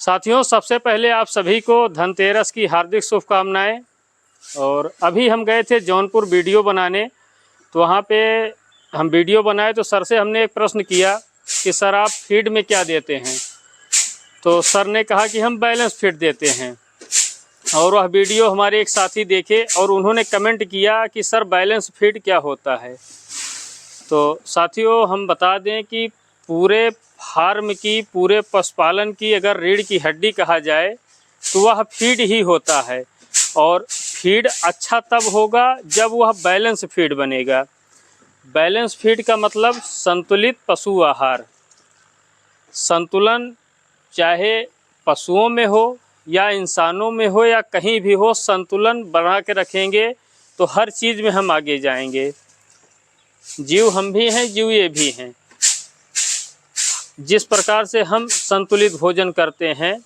साथियों, सबसे पहले आप सभी को धनतेरस की हार्दिक शुभकामनाएं। और अभी हम गए थे जौनपुर वीडियो बनाने, तो वहाँ पे हम वीडियो बनाए तो सर से हमने एक प्रश्न किया कि सर आप फीड में क्या देते हैं। तो सर ने कहा कि हम बैलेंस फीड देते हैं। और वह वीडियो हमारे एक साथी देखे और उन्होंने कमेंट किया कि सर बैलेंस फीड क्या होता है। तो साथियों, हम बता दें कि पूरे फार्म की, पूरे पशुपालन की अगर रीढ़ की हड्डी कहा जाए तो वह फीड ही होता है। और फीड अच्छा तब होगा जब वह बैलेंस फीड बनेगा। बैलेंस फीड का मतलब संतुलित पशु आहार। संतुलन चाहे पशुओं में हो या इंसानों में हो या कहीं भी हो, संतुलन बना के रखेंगे तो हर चीज़ में हम आगे जाएंगे। जीव हम भी हैं, जीव ये भी हैं। जिस प्रकार से हम संतुलित भोजन करते हैं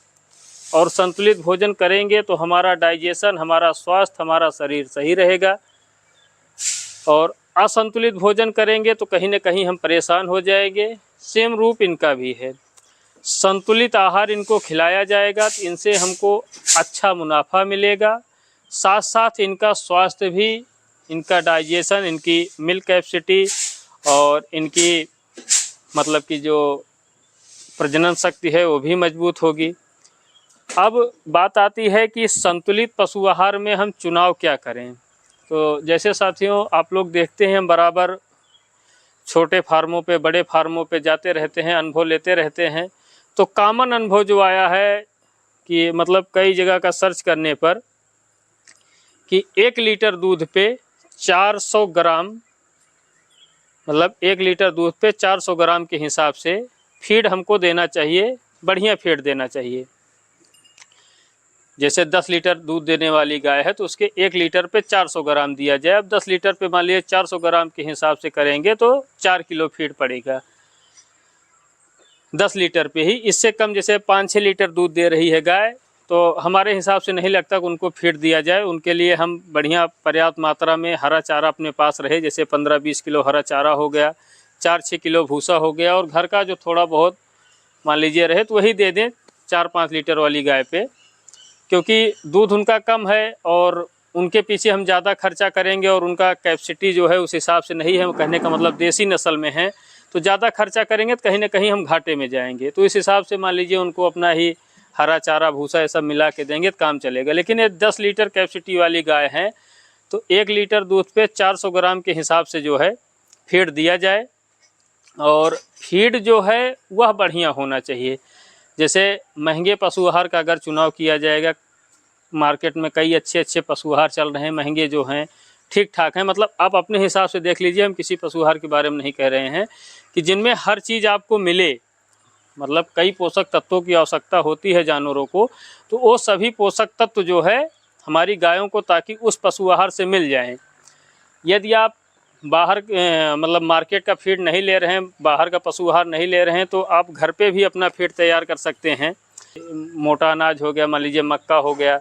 और संतुलित भोजन करेंगे तो हमारा डाइजेशन, हमारा स्वास्थ्य, हमारा शरीर सही रहेगा। और असंतुलित भोजन करेंगे तो कहीं न कहीं हम परेशान हो जाएंगे। सेम रूप इनका भी है। संतुलित आहार इनको खिलाया जाएगा तो इनसे हमको अच्छा मुनाफा मिलेगा। साथ साथ इनका स्वास्थ्य भी, इनका डाइजेशन, इनकी मिल्क कैपेसिटी और इनकी मतलब कि जो प्रजनन शक्ति है वो भी मजबूत होगी। अब बात आती है कि संतुलित पशु आहार में हम चुनाव क्या करें। तो जैसे साथियों, आप लोग देखते हैं, हम बराबर छोटे फार्मों पे, बड़े फार्मों पे जाते रहते हैं, अनुभव लेते रहते हैं। तो कॉमन अनुभव जो आया है कि मतलब कई जगह का सर्च करने पर कि 1 लीटर दूध पे 400 ग्राम, मतलब 1 लीटर दूध पे 400 ग्राम के हिसाब से फीड हमको देना चाहिए। बढ़िया फीड देना चाहिए। जैसे 10 लीटर दूध देने वाली गाय है तो उसके 1 लीटर पे 400 ग्राम दिया जाए। अब 10 लीटर पे मान लीजिए 400 ग्राम के हिसाब से करेंगे तो 4 किलो फीड पड़ेगा 10 लीटर पे ही। इससे कम जैसे 5-6 लीटर दूध दे रही है गाय, तो हमारे हिसाब से नहीं लगता कि उनको फीड दिया जाए। उनके लिए हम बढ़िया पर्याप्त मात्रा में हरा चारा अपने पास रहे, जैसे 15-20 किलो हरा चारा हो गया, 4-6 किलो भूसा हो गया, और घर का जो थोड़ा बहुत मान लीजिए रहे तो वही दे दें 4-5 लीटर वाली गाय पे। क्योंकि दूध उनका कम है और उनके पीछे हम ज़्यादा खर्चा करेंगे और उनका कैपेसिटी जो है उस हिसाब से नहीं है। कहने का मतलब देसी नस्ल में है तो ज़्यादा खर्चा करेंगे तो कहीं ना कहीं हम घाटे में जाएंगे। तो इस हिसाब से मान लीजिए उनको अपना ही हरा चारा, भूसा ये सब मिला के देंगे तो काम चलेगा। लेकिन ये 10 लीटर कैपेसिटी वाली गाय हैं तो 1 लीटर दूध पे 400 ग्राम के हिसाब से जो है फीड दिया जाए। और फीड जो है वह बढ़िया होना चाहिए। जैसे महंगे पशु आहार का अगर चुनाव किया जाएगा, मार्केट में कई अच्छे पशु आहार चल रहे हैं, महंगे जो हैं ठीक ठाक हैं। मतलब आप अपने हिसाब से देख लीजिए, हम किसी पशु आहार के बारे में नहीं कह रहे हैं, कि जिनमें हर चीज़ आपको मिले। मतलब कई पोषक तत्वों की आवश्यकता होती है जानवरों को, तो वो सभी पोषक तत्व जो है हमारी गायों को ताकि उस पशु आहार से मिल जाएं। यदि आप बाहर मतलब मार्केट का फीड नहीं ले रहे हैं, बाहर का पशु आहार नहीं ले रहे हैं, तो आप घर पे भी अपना फीड तैयार कर सकते हैं। मोटा अनाज हो गया, मान लीजिए मक्का हो गया,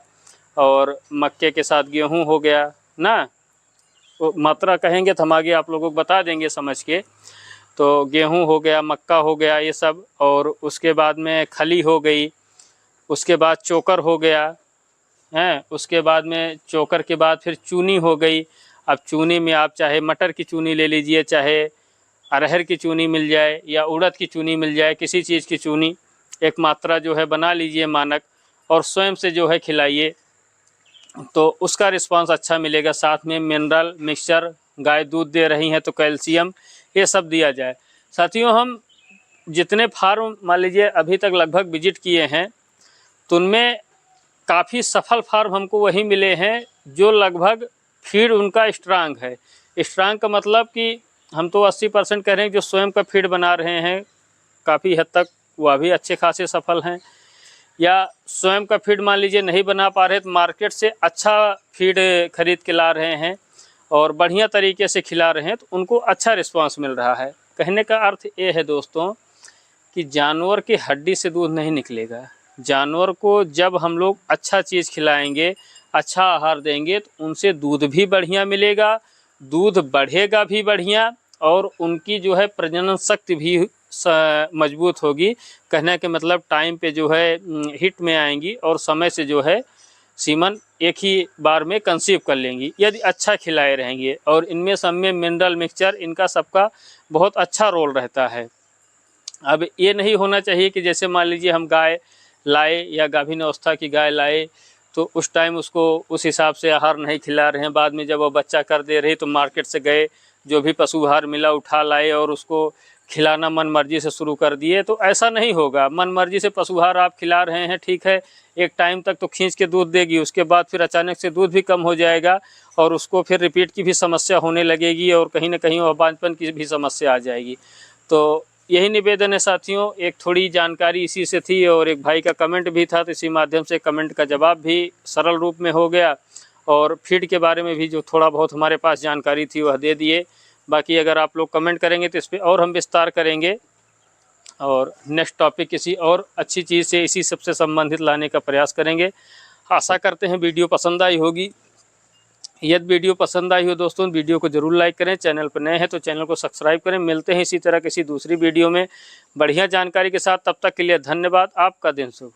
और मक्के के साथ गेहूं हो गया ना। तो मात्रा कहेंगे तो हम आगे आप लोगों को बता देंगे समझ के। तो गेहूं हो गया, मक्का हो गया, ये सब। और उसके बाद में खली हो गई, उसके बाद चोकर हो गया है, उसके बाद में चोकर के बाद फिर चूनी हो गई। अब चूनी में आप चाहे मटर की चूनी ले लीजिए, चाहे अरहर की चूनी मिल जाए या उड़द की चूनी मिल जाए, किसी चीज़ की चूनी एक मात्रा जो है बना लीजिए मानक, और स्वयं से जो है खिलाइए तो उसका रिस्पांस अच्छा मिलेगा। साथ में मिनरल मिक्सचर, गाय दूध दे रही हैं तो कैल्शियम, ये सब दिया जाए। साथियों, हम जितने फार्म मान लीजिए अभी तक लगभग विजिट किए हैं तो उनमें काफ़ी सफल फार्म हमको वही मिले हैं जो लगभग फीड उनका स्ट्रांग है। स्ट्रांग का मतलब कि हम तो 80% कह रहे हैं जो स्वयं का फीड बना रहे हैं, काफ़ी हद तक वह भी अच्छे खासे सफल हैं। या स्वयं का फीड मान लीजिए नहीं बना पा रहे तो मार्केट से अच्छा फीड खरीद के ला रहे हैं और बढ़िया तरीके से खिला रहे हैं तो उनको अच्छा रिस्पांस मिल रहा है। कहने का अर्थ ये है दोस्तों कि जानवर की हड्डी से दूध नहीं निकलेगा। जानवर को जब हम लोग अच्छा चीज़ खिलाएंगे, अच्छा आहार देंगे तो उनसे दूध भी बढ़िया मिलेगा, दूध बढ़ेगा भी बढ़िया, और उनकी जो है प्रजनन शक्ति भी मजबूत होगी। कहने के मतलब टाइम पे जो है हिट में आएंगी और समय से जो है सीमन एक ही बार में कंसीव कर लेंगी यदि अच्छा खिलाए रहेंगे। और इनमें सब में मिनरल मिक्सचर इनका सबका बहुत अच्छा रोल रहता है। अब ये नहीं होना चाहिए कि जैसे मान लीजिए हम गाय लाए या गाभिन अवस्था की गाय लाए तो उस टाइम उसको उस हिसाब से आहार नहीं खिला रहे हैं, बाद में जब वो बच्चा कर दे रही तो मार्केट से गए जो भी पशु आहार मिला उठा लाए और उसको खिलाना मन मर्जी से शुरू कर दिए, तो ऐसा नहीं होगा। मन मर्जी से पशु आहार आप खिला रहे हैं, ठीक है, एक टाइम तक तो खींच के दूध देगी, उसके बाद फिर अचानक से दूध भी कम हो जाएगा और उसको फिर रिपीट की भी समस्या होने लगेगी और कहीं ना कहीं अबांझपन की भी समस्या आ जाएगी। तो यही निवेदन है साथियों, एक थोड़ी जानकारी इसी से थी और एक भाई का कमेंट भी था, तो इसी माध्यम से कमेंट का जवाब भी सरल रूप में हो गया और फीड के बारे में भी जो थोड़ा बहुत हमारे पास जानकारी थी वह दे दिए। बाकी अगर आप लोग कमेंट करेंगे तो इस पर और हम विस्तार करेंगे और नेक्स्ट टॉपिक किसी और अच्छी चीज़ से इसी सबसे संबंधित लाने का प्रयास करेंगे। आशा करते हैं वीडियो पसंद आई होगी। यदि वीडियो पसंद आई हो दोस्तों, वीडियो को जरूर लाइक करें, चैनल पर नए हैं तो चैनल को सब्सक्राइब करें। मिलते हैं इसी तरह किसी दूसरी वीडियो में बढ़िया जानकारी के साथ, तब तक के लिए धन्यवाद। आपका दिन शुभ।